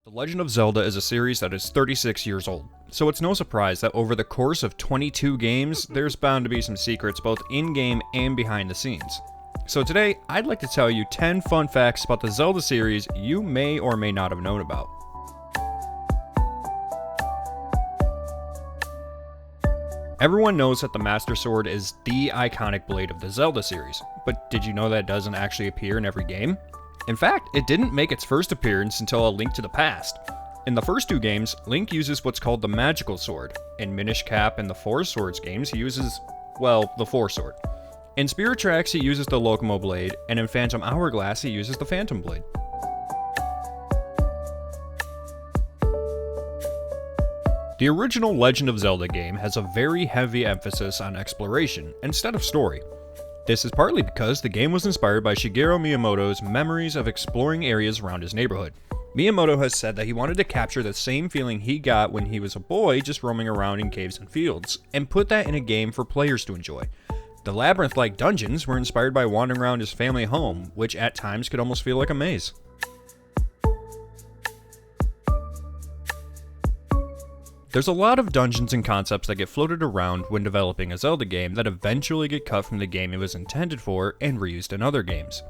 The Legend of Zelda is a series that is 36 years old, so it's no surprise that over the course of 22 games, there's bound to be some secrets both in-game and behind the scenes. So today, I'd like to tell you 10 fun facts about the Zelda series you may or may not have known about. Everyone knows that the Master Sword is the iconic blade of the Zelda series, but did you know that it doesn't actually appear in every game? In fact, it didn't make its first appearance until A Link to the Past. In the first two games, Link uses what's called the Magical Sword. In Minish Cap and the Four Swords games, he uses, well, the Four Sword. In Spirit Tracks, he uses the Locomo Blade, and in Phantom Hourglass, he uses the Phantom Blade. The original Legend of Zelda game has a very heavy emphasis on exploration instead of story. This is partly because the game was inspired by Shigeru Miyamoto's memories of exploring areas around his neighborhood. Miyamoto has said that he wanted to capture the same feeling he got when he was a boy just roaming around in caves and fields, and put that in a game for players to enjoy. The labyrinth-like dungeons were inspired by wandering around his family home, which at times could almost feel like a maze. There's a lot of dungeons and concepts that get floated around when developing a Zelda game that eventually get cut from the game it was intended for and reused in other games.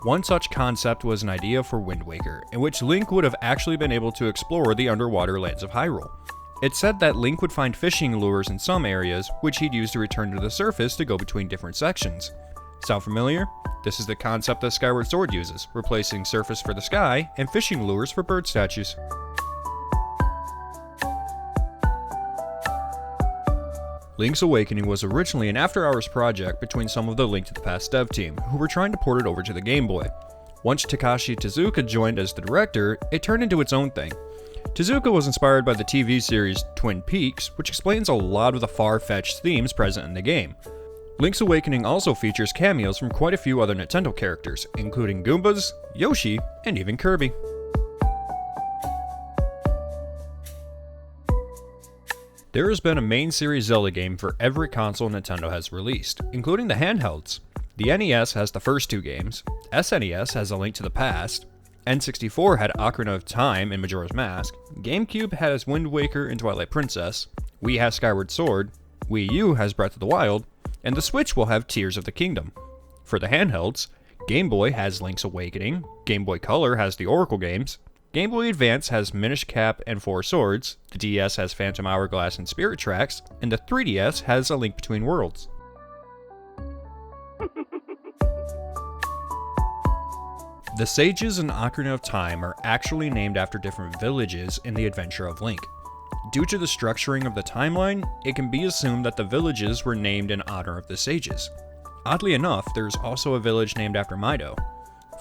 One such concept was an idea for Wind Waker, in which Link would have actually been able to explore the underwater lands of Hyrule. It said that Link would find fishing lures in some areas, which he'd use to return to the surface to go between different sections. Sound familiar? This is the concept that Skyward Sword uses, replacing surface for the sky and fishing lures for bird statues. Link's Awakening was originally an after-hours project between some of the Link to the Past dev team, who were trying to port it over to the Game Boy. Once Takashi Tezuka joined as the director, it turned into its own thing. Tezuka was inspired by the TV series Twin Peaks, which explains a lot of the far-fetched themes present in the game. Link's Awakening also features cameos from quite a few other Nintendo characters, including Goombas, Yoshi, and even Kirby. There has been a main series Zelda game for every console Nintendo has released, including the handhelds. The NES has the first two games, SNES has A Link to the Past, N64 had Ocarina of Time and Majora's Mask, GameCube has Wind Waker and Twilight Princess, Wii has Skyward Sword, Wii U has Breath of the Wild, and the Switch will have Tears of the Kingdom. For the handhelds, Game Boy has Link's Awakening, Game Boy Color has the Oracle games, Game Boy Advance has Minish Cap and Four Swords, the DS has Phantom Hourglass and Spirit Tracks, and the 3DS has A Link Between Worlds. The sages in Ocarina of Time are actually named after different villages in the Adventure of Link. Due to the structuring of the timeline, it can be assumed that the villages were named in honor of the sages. Oddly enough, there's also a village named after Mido.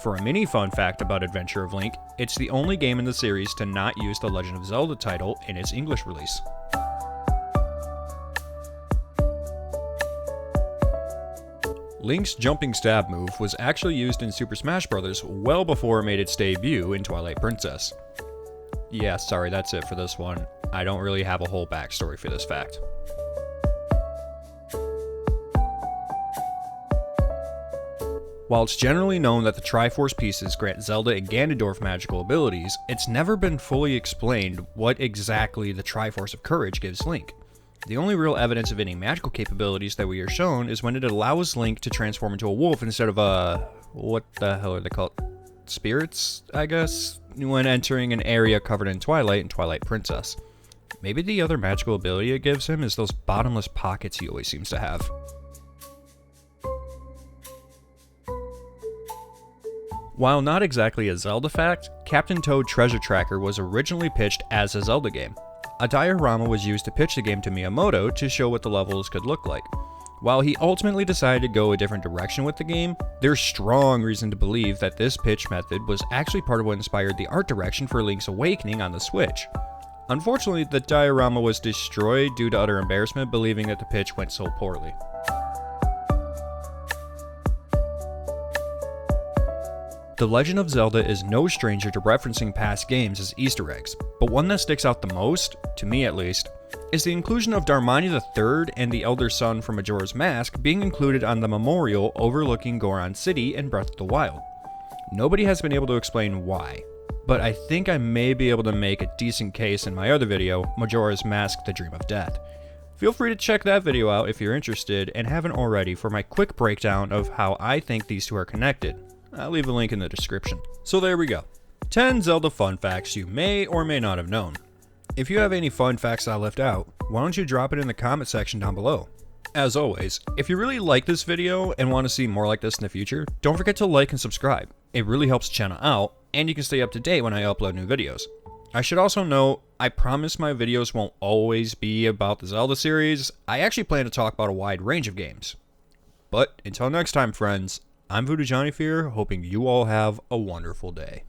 For a mini fun fact about Adventure of Link, it's the only game in the series to not use the Legend of Zelda title in its English release. Link's jumping stab move was actually used in Super Smash Bros. Well before it made its debut in Twilight Princess. Yeah, sorry, that's it for this one. I don't really have a whole backstory for this fact. While it's generally known that the Triforce pieces grant Zelda and Ganondorf magical abilities, it's never been fully explained what exactly the Triforce of Courage gives Link. The only real evidence of any magical capabilities that we are shown is when it allows Link to transform into a wolf instead of what the hell are they called? Spirits, I guess? When entering an area covered in Twilight and Twilight Princess. Maybe the other magical ability it gives him is those bottomless pockets he always seems to have. While not exactly a Zelda fact, Captain Toad Treasure Tracker was originally pitched as a Zelda game. A diorama was used to pitch the game to Miyamoto to show what the levels could look like. While he ultimately decided to go a different direction with the game, there's strong reason to believe that this pitch method was actually part of what inspired the art direction for Link's Awakening on the Switch. Unfortunately, the diorama was destroyed due to utter embarrassment, believing that the pitch went so poorly. The Legend of Zelda is no stranger to referencing past games as Easter eggs, but one that sticks out the most, to me at least, is the inclusion of Darmani III and the Elder Son from Majora's Mask being included on the memorial overlooking Goron City in Breath of the Wild. Nobody has been able to explain why. but I think I may be able to make a decent case in my other video, Majora's Mask, The Dream of Death. Feel free to check that video out if you're interested and haven't already for my quick breakdown of how I think these two are connected. I'll leave a link in the description. So there we go. 10 Zelda fun facts you may or may not have known. If you have any fun facts I left out, why don't you drop it in the comment section down below. As always, if you really like this video and want to see more like this in the future, don't forget to like and subscribe. It really helps the channel out, and you can stay up to date when I upload new videos. I should also note, I promise my videos won't always be about the Zelda series. I actually plan to talk about a wide range of games. But until next time, friends, I'm Voodoo Johnny Fear, hoping you all have a wonderful day.